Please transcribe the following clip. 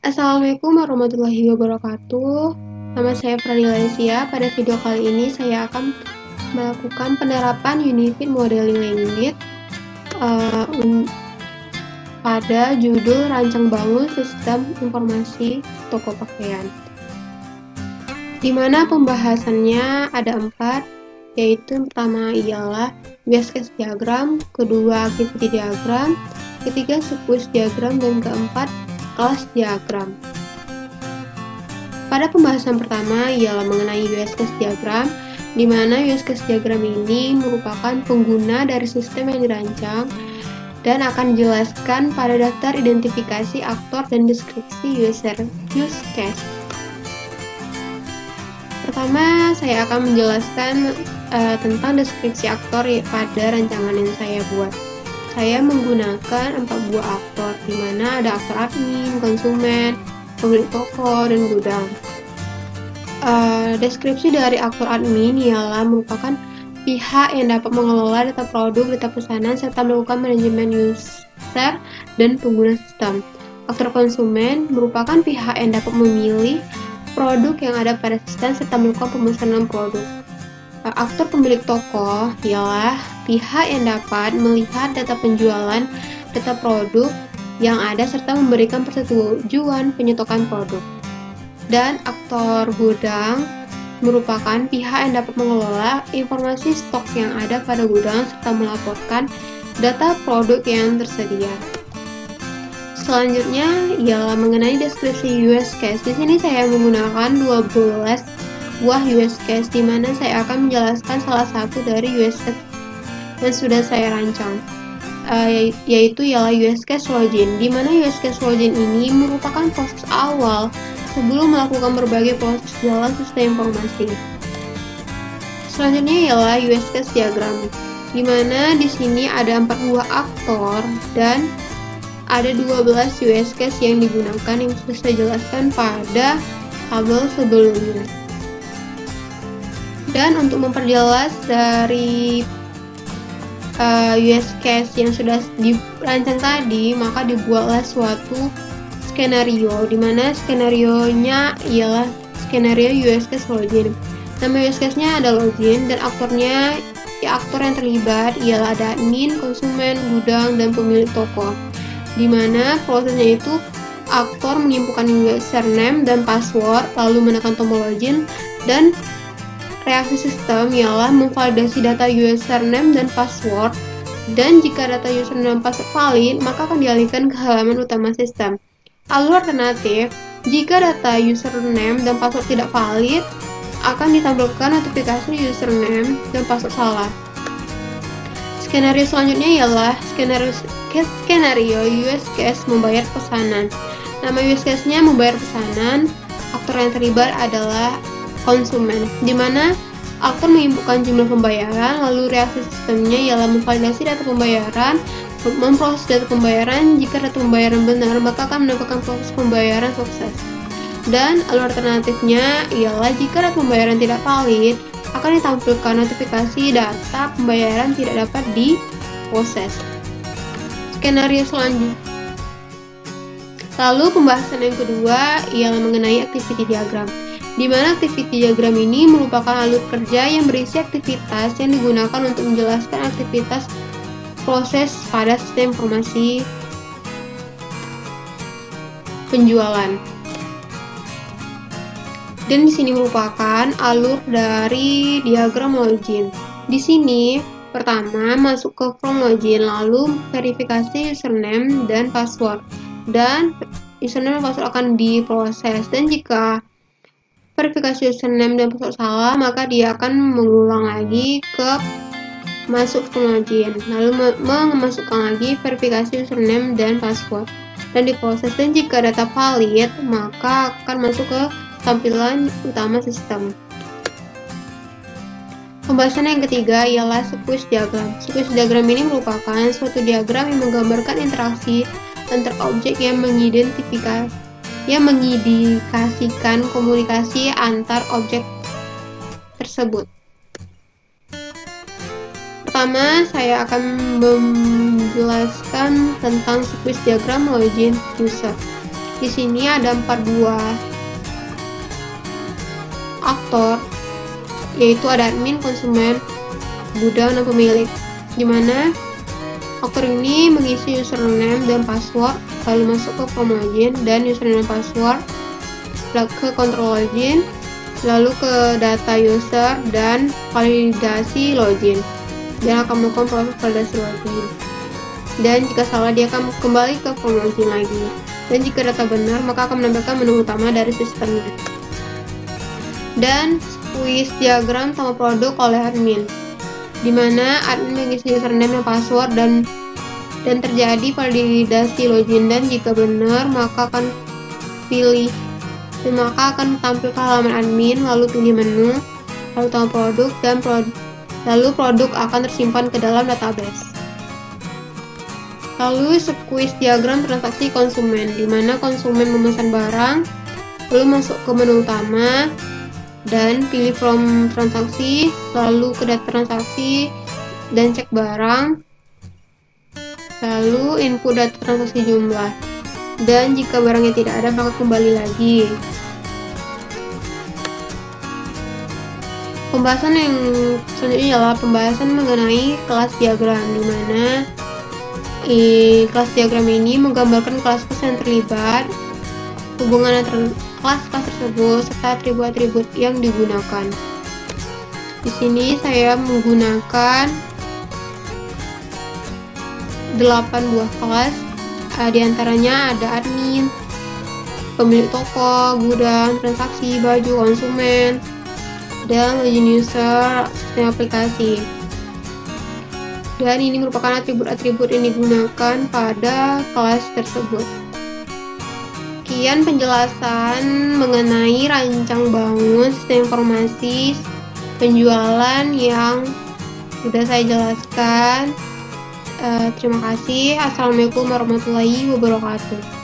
Assalamualaikum warahmatullahi wabarakatuh. Nama saya Pradilesya. Pada video kali ini saya akan melakukan penerapan Unifit Modeling Language pada judul Rancang Bangun Sistem Informasi Toko Pakaian. Di mana pembahasannya ada 4, yaitu yang pertama ialah use case diagram, kedua activity diagram, ketiga sequence diagram, dan keempat kelas diagram. Pada pembahasan pertama ialah mengenai use case diagram, di mana use case diagram ini merupakan pengguna dari sistem yang dirancang dan akan dijelaskan pada daftar identifikasi aktor dan deskripsi use case. Pertama, saya akan menjelaskan tentang deskripsi aktor pada rancangan yang saya buat. Saya menggunakan 4 buah aktor, di mana ada aktor admin, konsumen, pemilik toko, dan gudang. Deskripsi dari aktor admin ialah merupakan pihak yang dapat mengelola data produk, data pesanan, serta melakukan manajemen user dan pengguna sistem. Aktor konsumen merupakan pihak yang dapat memilih produk yang ada pada sistem serta melakukan pemesanan produk. Aktor pemilik toko ialah pihak yang dapat melihat data penjualan, data produk yang ada serta memberikan persetujuan penyetokan produk. Dan aktor gudang merupakan pihak yang dapat mengelola informasi stok yang ada pada gudang serta melaporkan data produk yang tersedia. Selanjutnya ialah mengenai deskripsi use case. Di sini saya menggunakan 12 buah use case, di mana saya akan menjelaskan salah satu dari use case yang sudah saya rancang, yaitu ialah use case login, di mana use case login ini merupakan proses awal sebelum melakukan berbagai proses dalam sistem informasi. Selanjutnya ialah use case diagram, di mana di sini ada 4 buah aktor dan ada 12 use case yang digunakan yang sudah saya jelaskan pada tabel sebelumnya. Dan untuk memperjelas dari use case yang sudah dirancang tadi, maka dibuatlah suatu skenario, di mana skenarionya ialah skenario use case login. Nama use case-nya ada login, dan aktornya aktor yang terlibat ialah ada admin, konsumen, gudang, dan pemilik toko. Di mana prosesnya itu aktor menginputkan username dan password, lalu menekan tombol login, dan reaksi sistem ialah memvalidasi data username dan password, dan jika data username dan password valid, maka akan dialihkan ke halaman utama sistem. Alur alternatif, jika data username dan password tidak valid, akan ditampilkan notifikasi username dan password salah. Skenario selanjutnya ialah skenario use case membayar pesanan. Nama use case-nya membayar pesanan. Aktor yang terlibat adalah konsumen, di mana aktor menginputkan jumlah pembayaran, lalu reaksi sistemnya ialah memvalidasi data pembayaran, memproses data pembayaran. Jika data pembayaran benar, maka akan mendapatkan proses pembayaran sukses. Dan alur alternatifnya ialah jika data pembayaran tidak valid, akan ditampilkan notifikasi data pembayaran tidak dapat diproses. Skenario selanjutnya. Lalu pembahasan yang kedua ialah mengenai activity diagram, di mana activity diagram ini merupakan alur kerja yang berisi aktivitas yang digunakan untuk menjelaskan aktivitas proses pada sistem informasi penjualan. Dan di sini merupakan alur dari diagram login. Di sini pertama masuk ke form login, lalu verifikasi username dan password, dan username dan password akan diproses, dan jika verifikasi username dan password salah, maka dia akan mengulang lagi ke masuk form login, lalu memasukkan lagi verifikasi username dan password dan diproses, dan jika data valid, maka akan masuk ke tampilan utama sistem. Pembahasan yang ketiga ialah sequence diagram. Sequence diagram ini merupakan suatu diagram yang menggambarkan interaksi antar objek yang mengindikasikan komunikasi antar objek tersebut. Pertama, saya akan menjelaskan tentang sequence diagram login user. Di sini ada 4 buah aktor, yaitu ada admin, konsumen, gudang, dan pemilik. Dimana aktor ini mengisi username dan password, lalu masuk ke form login dan username dan password, ke control login, lalu ke data user dan validasi login. Dia akan melakukan proses validasi login. Dan jika salah, dia akan kembali ke form login lagi. Dan jika data benar, maka akan menampilkan menu utama dari sistemnya. Dan squeeze diagram sama produk oleh admin, dimana admin mengisi username dan password dan terjadi validasi login, dan jika benar maka akan pilih dan maka akan tampil ke halaman admin, lalu pilih menu, lalu tambah produk, dan lalu produk akan tersimpan ke dalam database. Lalu squeeze diagram transaksi konsumen, dimana konsumen memesan barang, lalu masuk ke menu utama dan pilih from transaksi, lalu ke data transaksi dan cek barang, lalu input data transaksi jumlah, dan jika barangnya tidak ada maka kembali lagi. Pembahasan yang selanjutnya adalah pembahasan mengenai kelas diagram, dimana kelas diagram ini menggambarkan kelas-kelas yang terlibat, hubungan antara kelas-kelas tersebut, serta atribut-atribut yang digunakan. Di sini saya menggunakan 8 buah kelas, diantaranya ada admin, pemilik toko, gudang, transaksi, baju, konsumen, dan login user, sistem aplikasi. Dan ini merupakan atribut-atribut yang digunakan pada kelas tersebut. Sekian penjelasan mengenai rancang bangun sistem informasi penjualan yang sudah saya jelaskan. Terima kasih. Assalamualaikum warahmatullahi wabarakatuh.